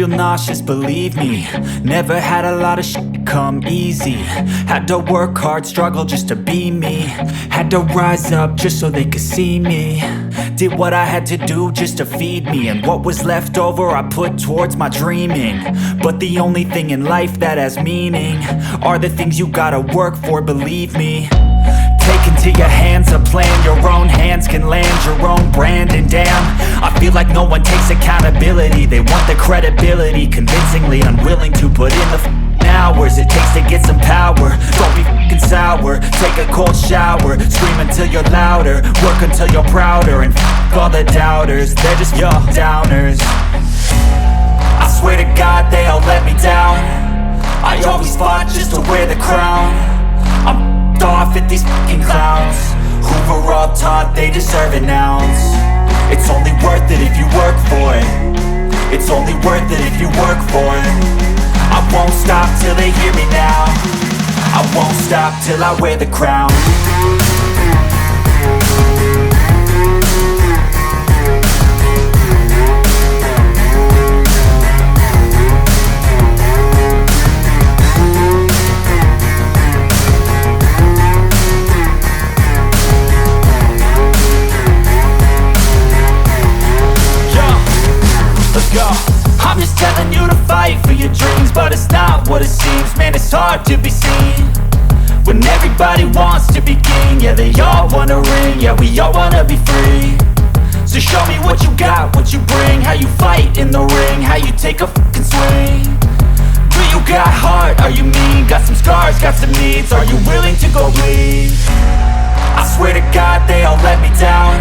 feel nauseous, believe me. Never had a lot of shit come easy. Had to work hard, struggle just to be me. Had to rise up just so they could see me. Did what I had to do just to feed me. And what was left over I put towards my dreaming. But the only thing in life that has meaning are the things you gotta work for, believe me. Take into your hands a plan. Your own hands can land your own brand. And damn, I feel like no one takes accountability. They want the credibility, convincingly unwilling to put in the hours it takes to get some power. Don't be f***ing sour. Take a cold shower. Scream until you're louder. Work until you're prouder. And f*** all the doubters, they're just your downers. I swear to God they all let me down. I always fought just to wear the crown. I'm off at these f***ing clowns who were all taught they deserve an ounce. It's only worth it if you work for it. It's only worth it if you work for it. I won't stop till they hear me now. I won't stop till I wear the crown. I'm just telling you to fight for your dreams, but it's not what it seems. Man, it's hard to be seen when everybody wants to be king. Yeah, they all wanna ring, yeah, we all wanna be free. So show me what you got, what you bring. How you fight in the ring, how you take a fucking swing. Do you got heart, are you mean? Got some scars, got some needs, are you willing to go bleed? I swear to God they all let me down.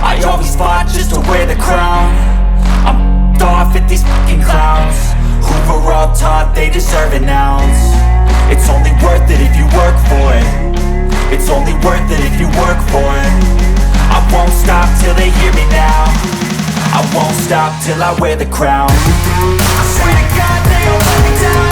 I always fought just to wear the crown. I'm off at these f***ing clowns who were all taught they deserve an ounce. It's only worth it if you work for it. It's only worth it if you work for it. I won't stop till they hear me now. I won't stop till I wear the crown. I swear to God they all let me down.